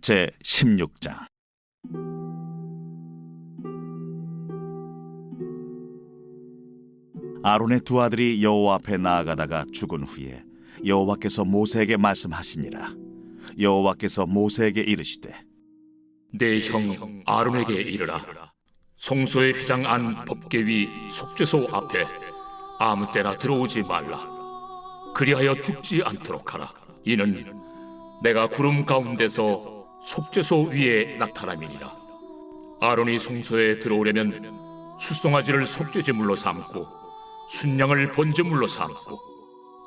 제 16장. 아론의 두 아들이 여호와 앞에 나아가다가 죽은 후에 여호와께서 모세에게 말씀하시니라. 여호와께서 모세에게 이르시되, 내 형 아론에게 이르라. 성소의 휘장 안 법궤 위 속죄소 앞에 아무 때나 들어오지 말라. 그리하여 죽지 않도록 하라. 이는 내가 구름 가운데서 속죄소 위에 나타남이니라. 아론이 성소에 들어오려면 숫송아지를 속죄제물로 삼고 순양을 번제물로 삼고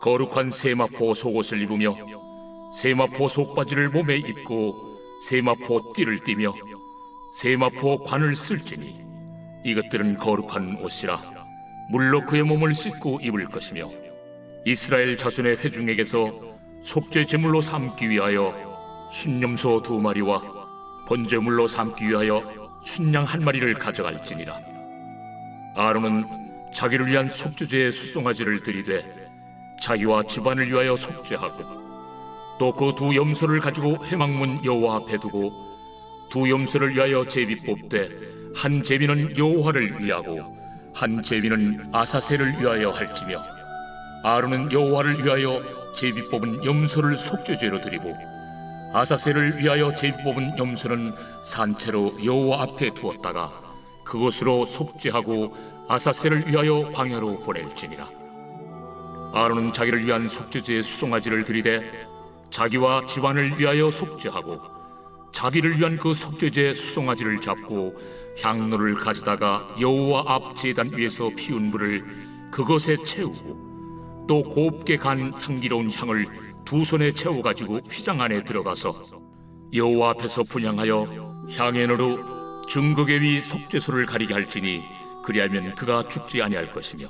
거룩한 세마포 속옷을 입으며 세마포 속바지를 몸에 입고 세마포 띠를 띠며 세마포 관을 쓸지니 이것들은 거룩한 옷이라 물로 그의 몸을 씻고 입을 것이며 이스라엘 자손의 회중에게서 속죄 제물로 삼기 위하여 순염소 2마리와 번제물로 삼기 위하여 순양 1마리를 가져갈지니라. 아론은 자기를 위한 속죄제의 숫송아지를 들이되 자기와 집안을 위하여 속죄하고 또 그 2 염소를 가지고 회막문 여호와 앞에 두고 2 염소를 위하여 제비 뽑되 한 제비는 여호와를 위하고 한 제비는 아사셀을 위하여 할지며 아론은 여호와를 위하여 제비 뽑은 염소를 속죄제로 드리고 아사셀을 위하여 제비 뽑은 염소는 산채로 여호와 앞에 두었다가 그것으로 속죄하고 아사셀을 위하여 광야로 보낼지니라. 아론은 자기를 위한 속죄제의 숫송아지를 들이되 자기와 집안을 위하여 속죄하고 자기를 위한 그 속죄제 숫송아지를 잡고 향로를 가져다가 여호와 앞 제단 위에서 피운 불을 그것에 채우고 또 곱게 간 향기로운 향을 2 손에 채워가지고 휘장 안에 들어가서 여호와 앞에서 분향하여 향연으로 증거궤 위 속죄소를 가리게 할지니 그리하면 그가 죽지 아니할 것이며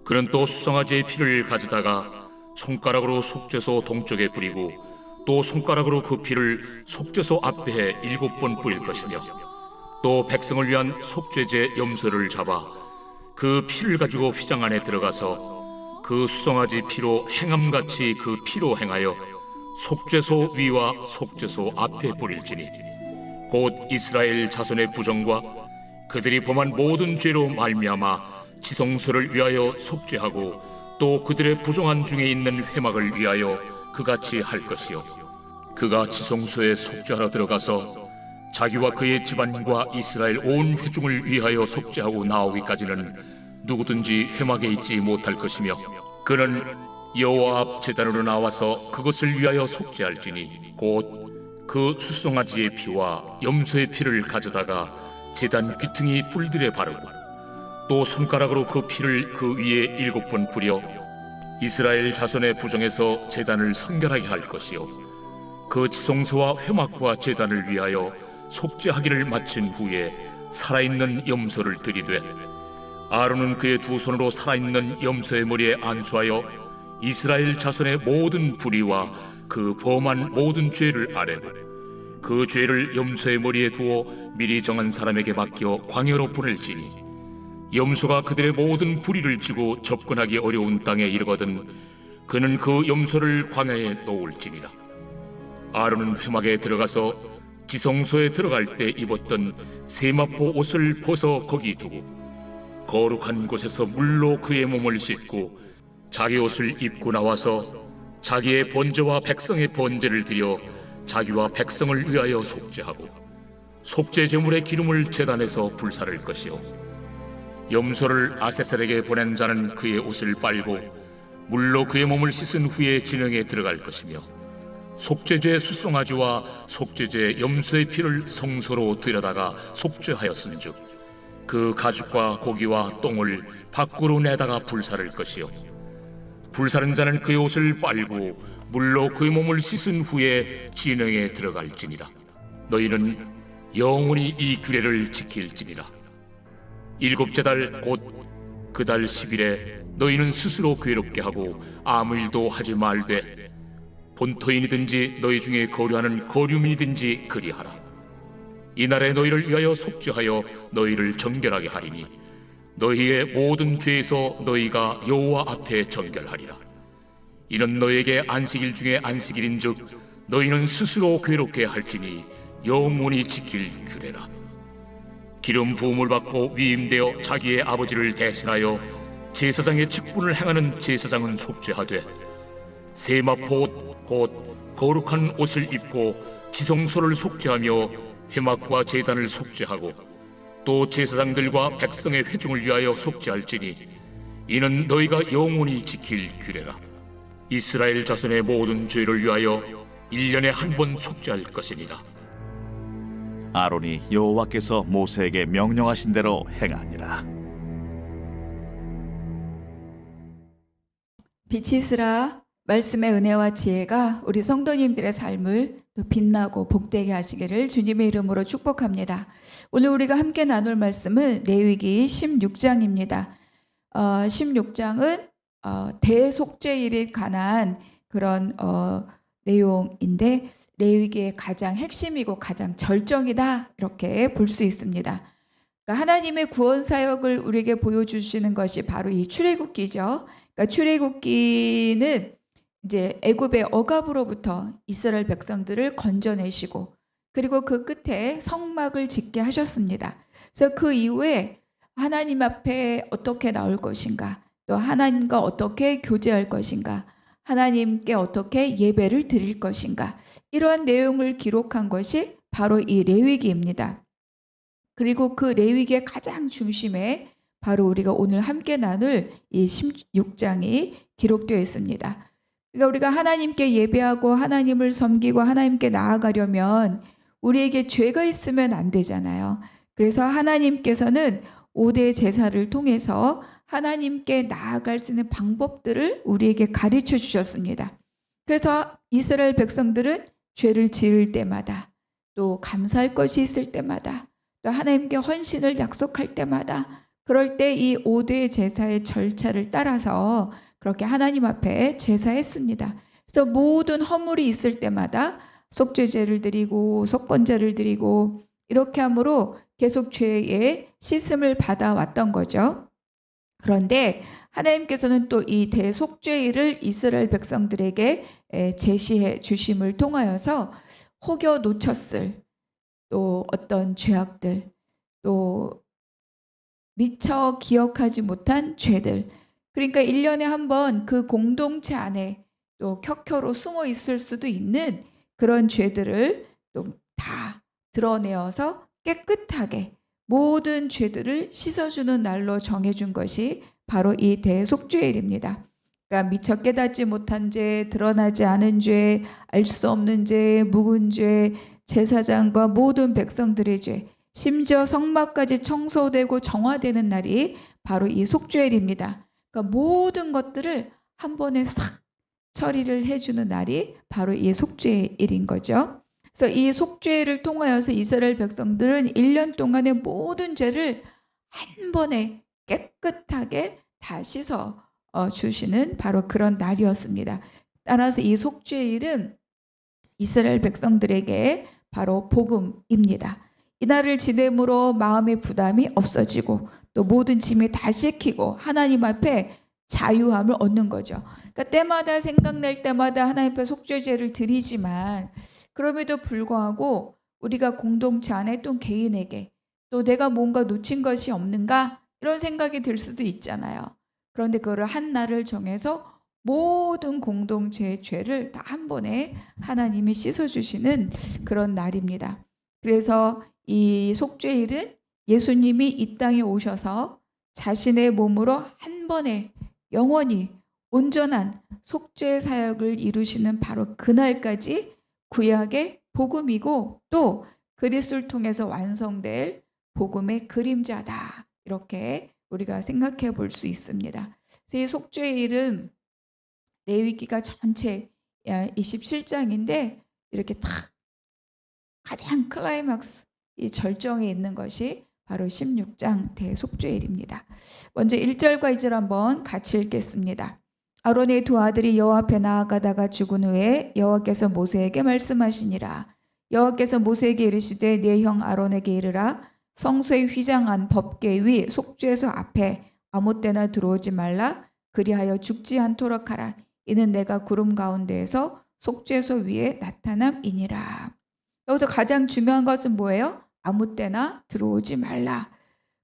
그는 또 숫송아지의 피를 가져다가 손가락으로 속죄소 동쪽에 뿌리고 또 손가락으로 그 피를 속죄소 앞에 7번 뿌릴 것이며 또 백성을 위한 속죄제 염소를 잡아 그 피를 가지고 휘장 안에 들어가서 그 숫송아지 피로 행함같이 그 피로 행하여 속죄소 위와 속죄소 앞에 뿌릴지니 곧 이스라엘 자손의 부정과 그들이 범한 모든 죄로 말미암아 지성소를 위하여 속죄하고 또 그들의 부정한 중에 있는 회막을 위하여 그같이 할 것이요 그가 지성소에 속죄하러 들어가서 자기와 그의 집안과 이스라엘 온 회중을 위하여 속죄하고 나오기까지는 누구든지 회막에 있지 못할 것이며 그는 여호와 앞 제단으로 나와서 그것을 위하여 속죄할지니 곧 그 숫송아지의 피와 염소의 피를 가져다가 제단 귀퉁이 뿔들에 바르고 또 손가락으로 그 피를 그 위에 7번 뿌려 이스라엘 자손의 부정에서 제단을 성결하게 할 것이요 그 지성소와 회막과 제단을 위하여 속죄하기를 마친 후에 살아있는 염소를 들이되 아론은 그의 2 손으로 살아있는 염소의 머리에 안수하여 이스라엘 자손의 모든 불의와 그 범한 모든 죄를 아뢰고 그 죄를 염소의 머리에 두어 미리 정한 사람에게 맡겨 광야로 보낼지니 염소가 그들의 모든 불의를 지고 접근하기 어려운 땅에 이르거든 그는 그 염소를 광야에 놓을지니라. 아론은 회막에 들어가서 지성소에 들어갈 때 입었던 세마포 옷을 벗어 거기 두고 거룩한 곳에서 물로 그의 몸을 씻고 자기 옷을 입고 나와서 자기의 번제와 백성의 번제를 드려 자기와 백성을 위하여 속죄하고 속죄 제물의 기름을 제단에서 불사를 것이요 염소를 아세셀에게 보낸 자는 그의 옷을 빨고 물로 그의 몸을 씻은 후에 진영에 들어갈 것이며 속죄제 숫송아지와 속죄제 염소의 피를 성소로 들여다가 속죄하였은즉 그 가죽과 고기와 똥을 밖으로 내다가 불사를 것이요 불사른 자는 그의 옷을 빨고 물로 그의 몸을 씻은 후에 진영에 들어갈지니라. 너희는 영원히 이 규례를 지킬지니라. 7째 달 곧 그 달 10일에 너희는 스스로 괴롭게 하고 아무 일도 하지 말되 본토인이든지 너희 중에 거류하는 거류민이든지 그리하라. 이날에 너희를 위하여 속죄하여 너희를 정결하게 하리니 너희의 모든 죄에서 너희가 여호와 앞에 정결하리라. 이는 너희에게 안식일 중에 안식일인즉 너희는 스스로 괴롭게 할지니 영원히 지킬 규례라. 기름 부음을 받고 위임되어 자기의 아버지를 대신하여 제사장의 직분을 행하는 제사장은 속죄하되, 세마포 곧 거룩한 옷을 입고 지성소를 속죄하며 회막과 제단을 속죄하고 또 제사장들과 백성의 회중을 위하여 속죄할지니 이는 너희가 영원히 지킬 규례라. 이스라엘 자손의 모든 죄를 위하여 1년에 한 번 속죄할 것이니라. 아론이 여호와께서 모세에게 명령하신 대로 행하니라. 빛이 있으라. 말씀의 은혜와 지혜가 우리 성도님들의 삶을 또 빛나고 복되게 하시기를 주님의 이름으로 축복합니다. 오늘 우리가 함께 나눌 말씀은 레위기 16장입니다. 16장은 대속죄일에 관한 그런 내용인데 레위기의 가장 핵심이고 가장 절정이다, 이렇게 볼 수 있습니다. 그러니까 하나님의 구원 사역을 우리에게 보여주시는 것이 바로 이 출애굽기죠. 그러니까 출애굽기는 이제 애굽의 억압으로부터 이스라엘 백성들을 건져내시고, 그리고 그 끝에 성막을 짓게 하셨습니다. 그래서 그 이후에 하나님 앞에 어떻게 나올 것인가, 또 하나님과 어떻게 교제할 것인가, 하나님께 어떻게 예배를 드릴 것인가, 이러한 내용을 기록한 것이 바로 이 레위기입니다. 그리고 그 레위기의 가장 중심에 바로 우리가 오늘 함께 나눌 이 16장이 기록되어 있습니다. 그러니까 우리가 하나님께 예배하고 하나님을 섬기고 하나님께 나아가려면 우리에게 죄가 있으면 안 되잖아요. 그래서 하나님께서는 5대 제사를 통해서 하나님께 나아갈 수 있는 방법들을 우리에게 가르쳐 주셨습니다. 그래서 이스라엘 백성들은 죄를 지을 때마다, 또 감사할 것이 있을 때마다, 또 하나님께 헌신을 약속할 때마다, 그럴 때 이 5대 제사의 절차를 따라서 그렇게 하나님 앞에 제사했습니다. 그래서 모든 허물이 있을 때마다 속죄제를 드리고 속건제를 드리고, 이렇게 함으로 계속 죄의 씻음을 받아왔던 거죠. 그런데 하나님께서는 또 이 대속죄일을 이스라엘 백성들에게 제시해 주심을 통하여서 혹여 놓쳤을 또 어떤 죄악들, 또 미처 기억하지 못한 죄들, 그러니까 1년에 한 번 그 공동체 안에 또 켜켜로 숨어 있을 수도 있는 그런 죄들을 또 다 드러내어서 깨끗하게 모든 죄들을 씻어주는 날로 정해준 것이 바로 이 대속죄일입니다. 그러니까 미처 깨닫지 못한 죄, 드러나지 않은 죄, 알 수 없는 죄, 묵은 죄, 제사장과 모든 백성들의 죄, 심지어 성막까지 청소되고 정화되는 날이 바로 이 속죄일입니다. 그러니까 모든 것들을 한 번에 싹 처리를 해주는 날이 바로 이 속죄일인 거죠. 그래서 이 속죄일을 통하여서 이스라엘 백성들은 1년 동안의 모든 죄를 한 번에 깨끗하게 다 씻어 주시는 바로 그런 날이었습니다. 따라서 이 속죄일은 이스라엘 백성들에게 바로 복음입니다. 이 날을 지냄으로 마음의 부담이 없어지고 또 모든 짐이 다 씻기고 하나님 앞에 자유함을 얻는 거죠. 그러니까 때마다 생각날 때마다 하나님 앞에 속죄제를 드리지만, 그럼에도 불구하고 우리가 공동체 안에 또 개인에게 또 내가 뭔가 놓친 것이 없는가, 이런 생각이 들 수도 있잖아요. 그런데 그거를 한 날을 정해서 모든 공동체의 죄를 다 한 번에 하나님이 씻어주시는 그런 날입니다. 그래서 이 속죄일은 예수님이 이 땅에 오셔서 자신의 몸으로 한 번에 영원히 온전한 속죄 사역을 이루시는 바로 그날까지 구약의 복음이고, 또 그리스도를 통해서 완성될 복음의 그림자다, 이렇게 우리가 생각해 볼 수 있습니다. 그래서 이 속죄일은 레위기가 전체 27장인데 이렇게 딱 가장 클라이막스, 이 절정에 있는 것이 바로 16장 대속죄일입니다. 먼저 1절과 2절 한번 같이 읽겠습니다. 아론의 두 아들이 여호와 앞에 나아가다가 죽은 후에 여호와께서 모세에게 말씀하시니라. 여호와께서 모세에게 이르시되 네 형 아론에게 이르라. 성소의 휘장한 법궤 위 속죄소 앞에 아무 때나 들어오지 말라. 그리하여 죽지 않도록 하라. 이는 내가 구름 가운데에서 속죄소 위에 나타남이니라. 여기서 가장 중요한 것은 뭐예요? 아무 때나 들어오지 말라.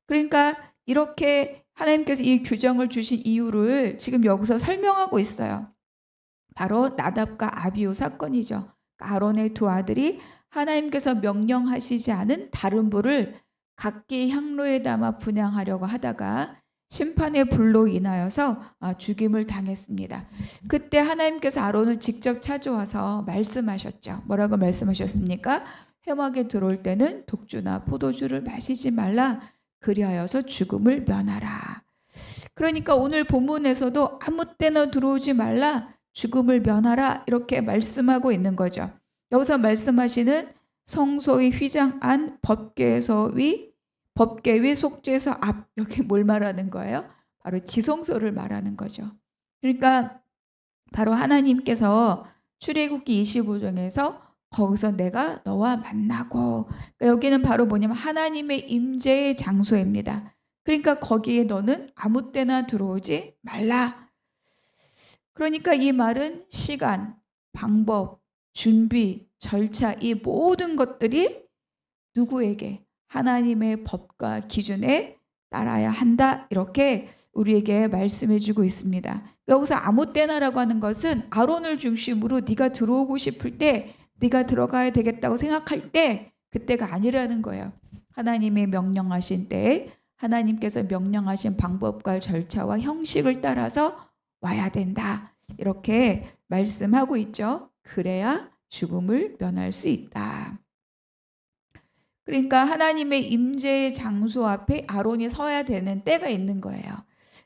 그러니까 이렇게 하나님께서 이 규정을 주신 이유를 지금 여기서 설명하고 있어요. 바로 나답과 아비후 사건이죠. 아론의 두 아들이 하나님께서 명령하시지 않은 다른 불을 각기 향로에 담아 분향하려고 하다가 심판의 불로 인하여서 죽임을 당했습니다. 그때 하나님께서 아론을 직접 찾아와서 말씀하셨죠. 뭐라고 말씀하셨습니까? 회막에 들어올 때는 독주나 포도주를 마시지 말라. 그리하여서 죽음을 면하라. 그러니까 오늘 본문에서도 아무 때나 들어오지 말라. 죽음을 면하라. 이렇게 말씀하고 있는 거죠. 여기서 말씀하시는 성소의 휘장 안 법궤 위 속죄소 앞, 여기 뭘 말하는 거예요? 바로 지성소를 말하는 거죠. 그러니까 바로 하나님께서 출애굽기 25장에서 거기서 내가 너와 만나고, 그러니까 여기는 바로 뭐냐면 하나님의 임재의 장소입니다. 그러니까 거기에 너는 아무 때나 들어오지 말라. 그러니까 이 말은 시간, 방법, 준비, 절차, 이 모든 것들이 누구에게? 하나님의 법과 기준에 따라야 한다. 이렇게 우리에게 말씀해 주고 있습니다. 여기서 아무 때나라고 하는 것은 아론을 중심으로 네가 들어오고 싶을 때, 네가 들어가야 되겠다고 생각할 때, 그때가 아니라는 거예요. 하나님의 명령하신 때에 하나님께서 명령하신 방법과 절차와 형식을 따라서 와야 된다. 이렇게 말씀하고 있죠. 그래야 죽음을 면할 수 있다. 그러니까 하나님의 임재의 장소 앞에 아론이 서야 되는 때가 있는 거예요.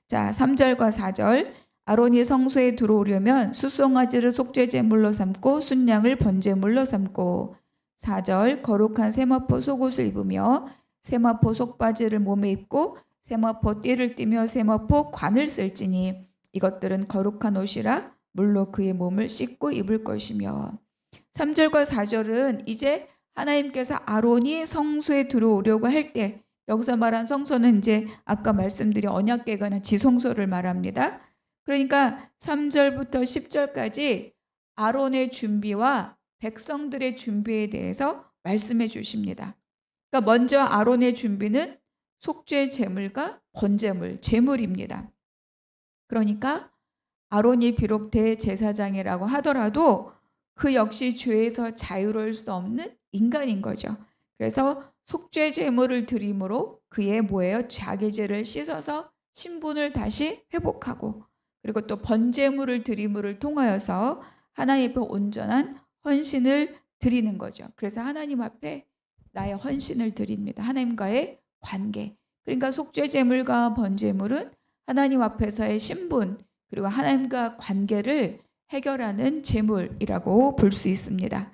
자, 3절과 4절. 아론이 성소에 들어오려면 숫송아지를 속죄제물로 삼고 순양을 번제물로 삼고. 4절. 거룩한 세마포 속옷을 입으며 세마포 속바지를 몸에 입고 세마포 띠를 띠며 세마포 관을 쓸지니 이것들은 거룩한 옷이라 물로 그의 몸을 씻고 입을 것이며. 3절과 4절은 이제 하나님께서 아론이 성소에 들어오려고 할 때, 여기서 말한 성소는 이제 아까 말씀드린 언약궤가 지성소를 말합니다. 그러니까 3절부터 10절까지 아론의 준비와 백성들의 준비에 대해서 말씀해 주십니다. 그러니까 먼저 아론의 준비는 속죄 제물과 번제물, 제물입니다. 그러니까 아론이 비록 대제사장이라고 하더라도 그 역시 죄에서 자유로울 수 없는 인간인 거죠. 그래서 속죄 제물을 드림으로 그의 뭐예요? 자기 죄를 씻어서 신분을 다시 회복하고, 그리고 또 번제물을 드림을 통하여서 하나님 앞에 온전한 헌신을 드리는 거죠. 그래서 하나님 앞에 나의 헌신을 드립니다. 하나님과의 관계. 그러니까 속죄 제물과 번제물은 하나님 앞에서의 신분, 그리고 하나님과 관계를 해결하는 제물이라고 볼 수 있습니다.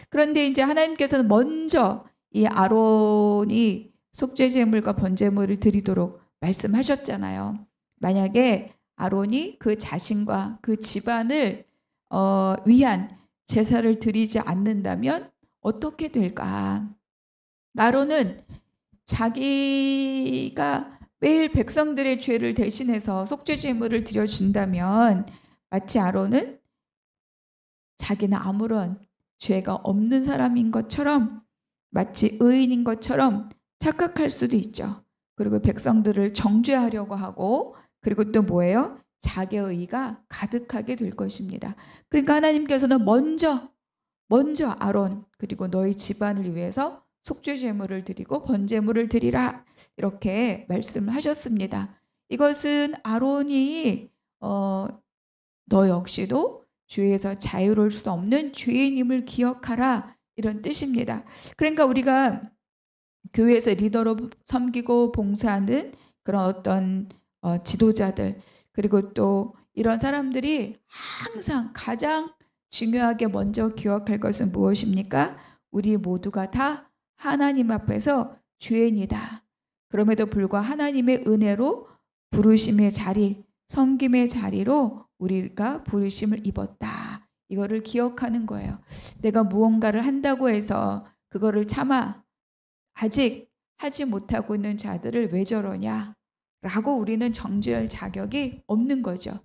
그런데 이제 하나님께서는 먼저 이 아론이 속죄 제물과 번제물을 드리도록 말씀하셨잖아요. 만약에 아론이 그 자신과 그 집안을 위한 제사를 드리지 않는다면 어떻게 될까? 아론은 자기가 매일 백성들의 죄를 대신해서 속죄 제물을 드려준다면 마치 아론은 자기는 아무런 죄가 없는 사람인 것처럼, 마치 의인인 것처럼 착각할 수도 있죠. 그리고 백성들을 정죄하려고 하고, 그리고 또 뭐예요? 자기의 의가 가득하게 될 것입니다. 그러니까 하나님께서는 먼저 아론 그리고 너희 집안을 위해서 속죄 제물을 드리고 번제물을 드리라, 이렇게 말씀하셨습니다. 이것은 아론이 너 역시도 죄에서 자유로울 수 없는 죄인임을 기억하라, 이런 뜻입니다. 그러니까 우리가 교회에서 리더로 섬기고 봉사하는 그런 어떤 지도자들, 그리고 또 이런 사람들이 항상 가장 중요하게 먼저 기억할 것은 무엇입니까? 우리 모두가 다 하나님 앞에서 죄인이다. 그럼에도 불구하고 하나님의 은혜로 부르심의 자리, 섬김의 자리로 우리가 부르심을 입었다. 이거를 기억하는 거예요. 내가 무언가를 한다고 해서 그거를 참아 아직 하지 못하고 있는 자들을 왜 저러냐 라고 우리는 정죄할 자격이 없는 거죠.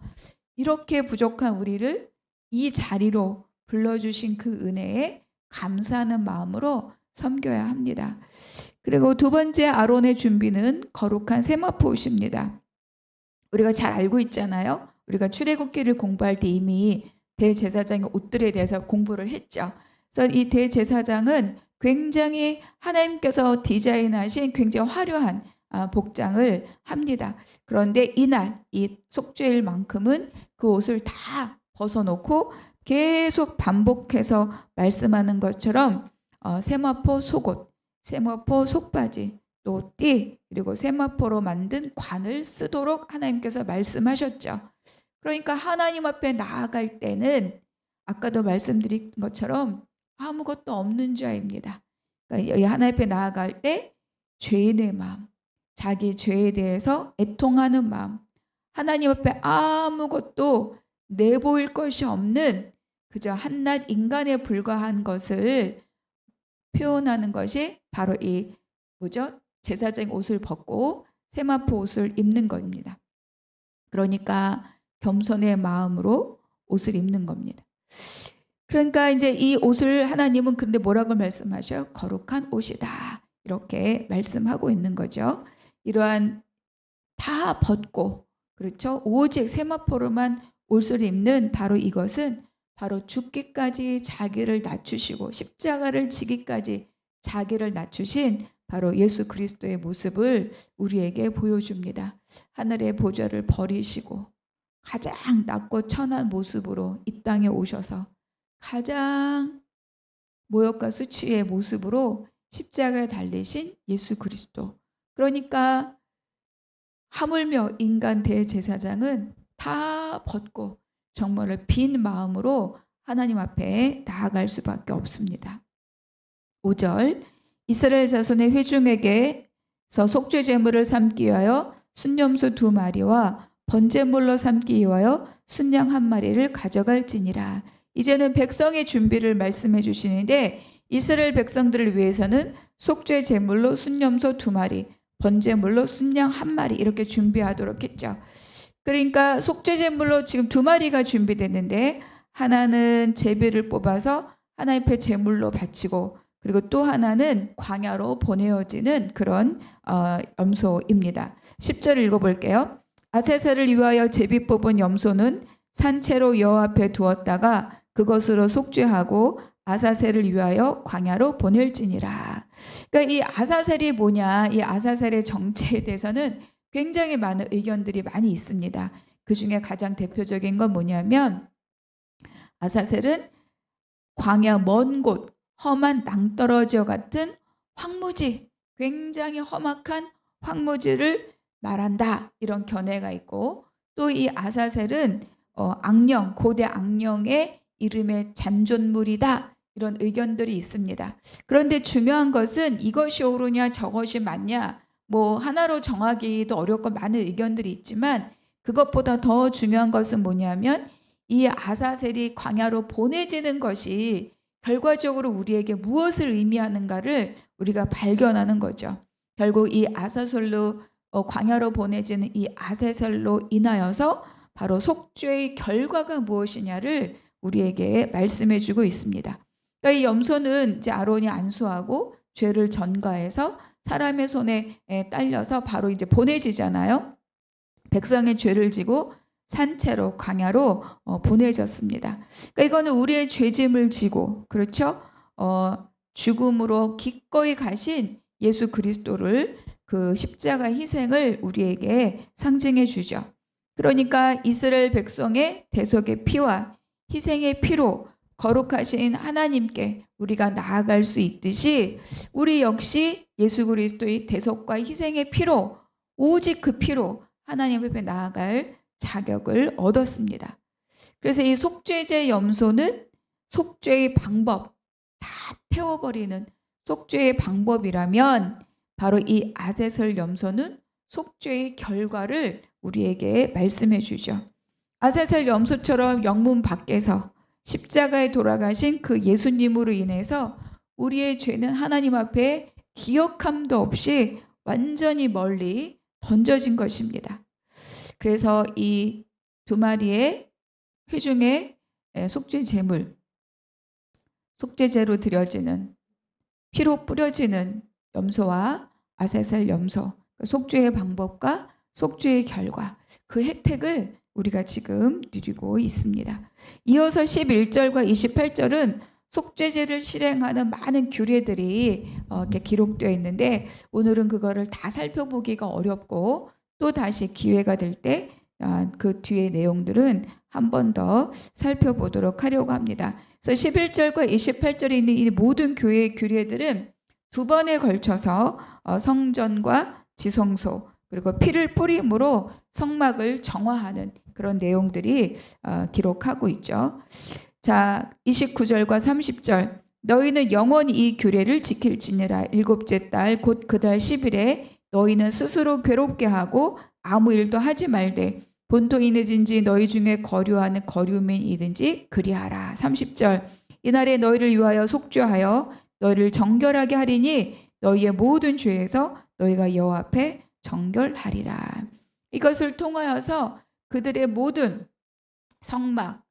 이렇게 부족한 우리를 이 자리로 불러주신 그 은혜에 감사하는 마음으로 섬겨야 합니다. 그리고 두 번째 아론의 준비는 거룩한 세마포 옷입니다. 우리가 잘 알고 있잖아요. 우리가 출애굽기를 공부할 때 이미 대제사장의 옷들에 대해서 공부를 했죠. 그래서 이 대제사장은 굉장히 하나님께서 디자인하신 굉장히 화려한 복장을 합니다. 그런데 이날 이 속죄일만큼은 그 옷을 다 벗어놓고 계속 반복해서 말씀하는 것처럼 세마포 속옷, 세마포 속바지, 또 띠, 그리고 세마포로 만든 관을 쓰도록 하나님께서 말씀하셨죠. 그러니까 하나님 앞에 나아갈 때는 아까도 말씀드린 것처럼 아무것도 없는 자입니다. 그러니까 하나님 앞에 나아갈 때 죄인의 마음, 자기 죄에 대해서 애통하는 마음, 하나님 앞에 아무것도 내보일 것이 없는 그저 한낱 인간에 불과한 것을 표현하는 것이 바로 이 제사장 옷을 벗고 세마포 옷을 입는 겁니다. 그러니까 겸손의 마음으로 옷을 입는 겁니다. 그러니까 이제 이 옷을 하나님은 그런데 뭐라고 말씀하셔요? 거룩한 옷이다. 이렇게 말씀하고 있는 거죠. 이러한 다 벗고, 그렇죠? 오직 세마포로만 옷을 입는 바로 이것은 바로 죽기까지 자기를 낮추시고 십자가를 지기까지 자기를 낮추신 바로 예수 그리스도의 모습을 우리에게 보여줍니다. 하늘의 보좌를 버리시고 가장 낮고 천한 모습으로 이 땅에 오셔서 가장 모욕과 수치의 모습으로 십자가에 달리신 예수 그리스도. 그러니까 하물며 인간 대제사장은 다 벗고 정말 빈 마음으로 하나님 앞에 나아갈 수밖에 없습니다. 5절 이스라엘 자손의 회중에게서 속죄 제물을 삼기 위하여 순염소 2마리와 번제물로 삼기 위하여 순양 1마리를 가져갈지니라. 이제는 백성의 준비를 말씀해 주시는데 이스라엘 백성들을 위해서는 속죄 제물로 순염소 2마리, 번제물로 순양 1마리 이렇게 준비하도록 했죠. 그러니까 속죄 제물로 지금 2마리가 준비됐는데 하나는 제비를 뽑아서 하나님 앞에 제물로 바치고 그리고 또 하나는 광야로 보내어지는 그런 염소입니다. 10절 읽어볼게요. 아세셀을 위하여 제비 뽑은 염소는 산채로 여호와 앞에 두었다가 그것으로 속죄하고 아사셀을 위하여 광야로 보낼지니라. 그러니까 이 아사셀이 뭐냐, 이 아사셀의 정체에 대해서는 굉장히 많은 의견들이 많이 있습니다. 그 중에 가장 대표적인 건 뭐냐면 아사셀은 광야 먼 곳, 험한 낭떠러지와 같은 황무지, 굉장히 험악한 황무지를 말한다. 이런 견해가 있고 또 이 아사셀은 악령, 고대 악령의 이름의 잔존물이다. 이런 의견들이 있습니다. 그런데 중요한 것은 이것이 옳으냐 저것이 맞냐 뭐 하나로 정하기도 어렵고 많은 의견들이 있지만 그것보다 더 중요한 것은 뭐냐면 이 아사셀이 광야로 보내지는 것이 결과적으로 우리에게 무엇을 의미하는가를 우리가 발견하는 거죠. 결국 이 아사셀로 광야로 보내지는 이 아사셀로 인하여서 바로 속죄의 결과가 무엇이냐를 우리에게 말씀해 주고 있습니다. 그러니까 이 염소는 이제 아론이 안수하고 죄를 전가해서 사람의 손에 딸려서 바로 이제 보내지잖아요. 백성의 죄를 지고 산채로 광야로 보내졌습니다. 그러니까 이거는 우리의 죄짐을 지고 그렇죠? 죽음으로 기꺼이 가신 예수 그리스도를 그 십자가 희생을 우리에게 상징해 주죠. 그러니까 이스라엘 백성의 대속의 피와 희생의 피로 거룩하신 하나님께 우리가 나아갈 수 있듯이 우리 역시 예수 그리스도의 대속과 희생의 피로 오직 그 피로 하나님 앞에 나아갈 자격을 얻었습니다. 그래서 이 속죄제 염소는 속죄의 방법 다 태워버리는 속죄의 방법이라면 바로 이 아세설 염소는 속죄의 결과를 우리에게 말씀해 주죠. 아세설 염소처럼 영문 밖에서 십자가에 돌아가신 그 예수님으로 인해서 우리의 죄는 하나님 앞에 기억함도 없이 완전히 멀리 던져진 것입니다. 그래서 이 2마리의 회중의 속죄 제물 속죄제로 드려지는 피로 뿌려지는 염소와 아세살 염소, 속죄의 방법과 속죄의 결과, 그 혜택을 우리가 지금 누리고 있습니다. 이어서 11절과 28절은 속죄제를 실행하는 많은 규례들이 이렇게 기록되어 있는데 오늘은 그거를 다 살펴보기가 어렵고 또 다시 기회가 될 때 그 뒤의 내용들은 한 번 더 살펴보도록 하려고 합니다. 그래서 11절과 28절에 있는 이 모든 교회의 규례들은 두 번에 걸쳐서 성전과 지성소 그리고 피를 뿌림으로 성막을 정화하는 그런 내용들이 기록하고 있죠. 자, 29절과 30절 너희는 영원히 이 규례를 지킬지니라. 일곱째 달 곧 그 달 10일에 너희는 스스로 괴롭게 하고 아무 일도 하지 말되 본토이 늦은지 너희 중에 거류하는 거류민이든지 그리하라. 30절 이날에 너희를 위하여 속죄하여 너희를 정결하게 하리니 너희의 모든 죄에서 너희가 여호와 앞에 정결하리라. 이것을 통하여서 그들의 모든 성막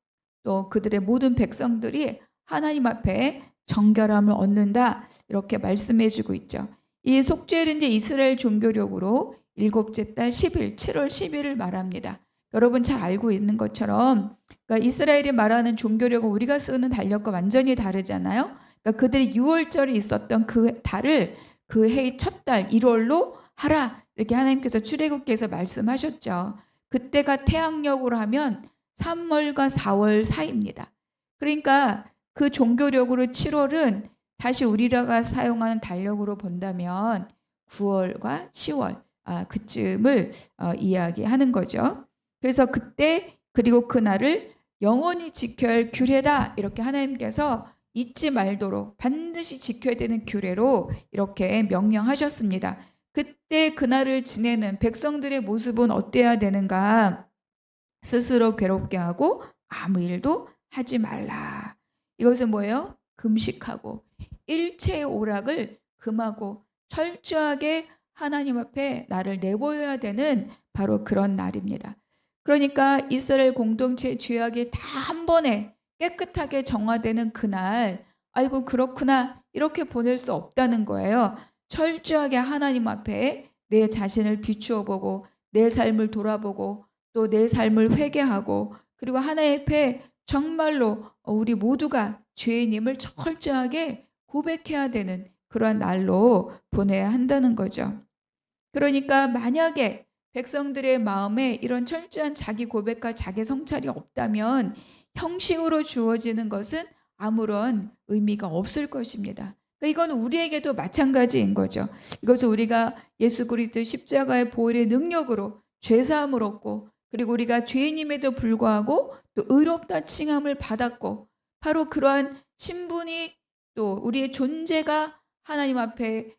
또 그들의 모든 백성들이 하나님 앞에 정결함을 얻는다 이렇게 말씀해 주고 있죠. 이 속죄는 이제 이스라엘 종교력으로 일곱째 달 10일 7월 10일을 말합니다. 여러분 잘 알고 있는 것처럼 그러니까 이스라엘이 말하는 종교력은 우리가 쓰는 달력과 완전히 다르잖아요. 그러니까 그들이 6월절이 있었던 그 달을 그 해의 첫 달 1월로 하라 이렇게 하나님께서 출애굽기에서 말씀하셨죠. 그때가 태양력으로 하면 3월과 4월 사이입니다. 그러니까 그 종교력으로 7월은 다시 우리가 사용하는 달력으로 본다면 9월과 10월 그쯤을 이야기하는 거죠. 그래서 그때 그리고 그날을 영원히 지켜야 할 규례다 이렇게 하나님께서 잊지 말도록 반드시 지켜야 되는 규례로 이렇게 명령하셨습니다. 그때 그날을 지내는 백성들의 모습은 어때야 되는가? 스스로 괴롭게 하고 아무 일도 하지 말라. 이것은 뭐예요? 금식하고 일체의 오락을 금하고 철저하게 하나님 앞에 나를 내보여야 되는 바로 그런 날입니다. 그러니까 이스라엘 공동체의 죄악이 다 한 번에 깨끗하게 정화되는 그날, 아이고 그렇구나 이렇게 보낼 수 없다는 거예요. 철저하게 하나님 앞에 내 자신을 비추어 보고 내 삶을 돌아보고 또 내 삶을 회개하고 그리고 하나님 앞에 정말로 우리 모두가 죄인임을 철저하게 고백해야 되는 그러한 날로 보내야 한다는 거죠. 그러니까 만약에 백성들의 마음에 이런 철저한 자기 고백과 자기 성찰이 없다면 형식으로 주어지는 것은 아무런 의미가 없을 것입니다. 그러니까 이건 우리에게도 마찬가지인 거죠. 이것은 우리가 예수 그리스도의 십자가의 보혈의 능력으로 죄사함을 얻고 그리고 우리가 죄인임에도 불구하고 또 의롭다 칭함을 받았고 바로 그러한 신분이 또 우리의 존재가 하나님 앞에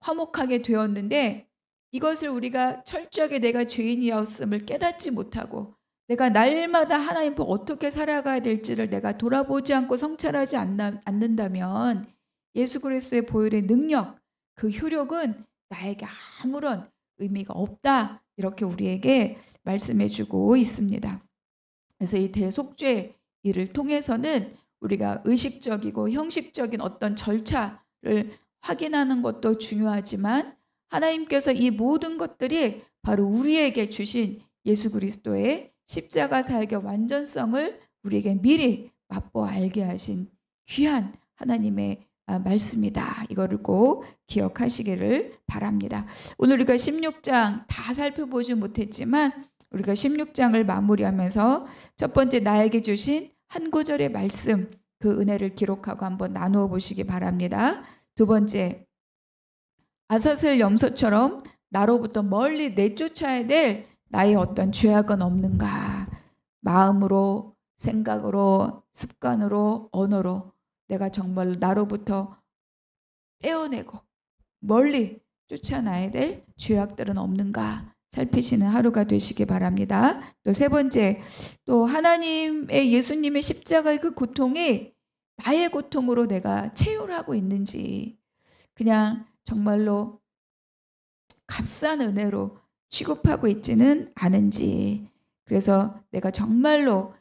화목하게 되었는데 이것을 우리가 철저하게 내가 죄인이었음을 깨닫지 못하고 내가 날마다 하나님 앞에 어떻게 살아가야 될지를 내가 돌아보지 않고 성찰하지 않는다면 예수 그리스도의 보혈의 능력, 그 효력은 나에게 아무런 의미가 없다. 이렇게 우리에게 말씀해 주고 있습니다. 그래서 이 대속죄 일을 통해서는 우리가 의식적이고 형식적인 어떤 절차를 확인하는 것도 중요하지만 하나님께서 이 모든 것들이 바로 우리에게 주신 예수 그리스도의 십자가 사역의 완전성을 우리에게 미리 맛보아 알게 하신 귀한 하나님의 말씀이다. 이거를 꼭 기억하시기를 바랍니다. 오늘 우리가 16장 다 살펴보지 못했지만 우리가 16장을 마무리하면서 첫 번째 나에게 주신 한 구절의 말씀 그 은혜를 기록하고 한번 나누어 보시기 바랍니다. 두 번째 아사셀 염소처럼 나로부터 멀리 내쫓아야 될 나의 어떤 죄악은 없는가? 마음으로, 생각으로, 습관으로, 언어로 내가 정말 나로부터 떼어내고 멀리 쫓아나야 될 죄악들은 없는가? 살피시는 하루가 되시기 바랍니다. 또 세 번째, 또 하나님의 예수님의 십자가의 그 고통이 나의 고통으로 내가 체휼하고 있는지 그냥 정말로 값싼 은혜로 취급하고 있지는 않은지 그래서 내가 정말로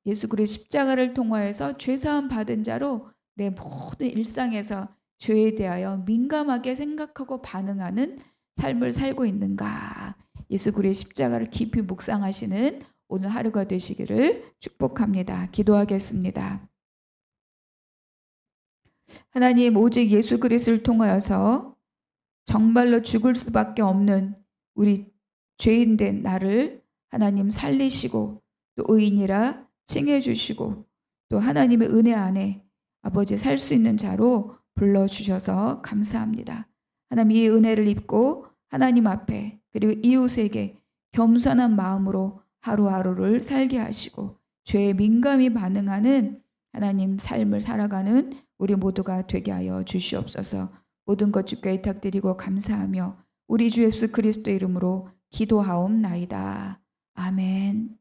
예수 그리스도의 십자가를 통하여서 죄사함 받은 자로 내 모든 일상에서 죄에 대하여 민감하게 생각하고 반응하는 삶을 살고 있는가? 예수 그리스도의 십자가를 깊이 묵상하시는 오늘 하루가 되시기를 축복합니다. 기도하겠습니다. 하나님, 오직 예수 그리스도를 통하여서 정말로 죽을 수밖에 없는 우리 죄인된 나를 하나님 살리시고 또 의인이라 칭해 주시고 또 하나님의 은혜 안에 아버지 살 수 있는 자로 불러주셔서 감사합니다. 하나님, 이 은혜를 입고 하나님 앞에 그리고 이웃에게 겸손한 마음으로 하루하루를 살게 하시고 죄에 민감히 반응하는 하나님 삶을 살아가는 우리 모두가 되게 하여 주시옵소서. 모든 것 주께 의탁드리고 감사하며 우리 주 예수 그리스도 이름으로 기도하옵나이다. 아멘.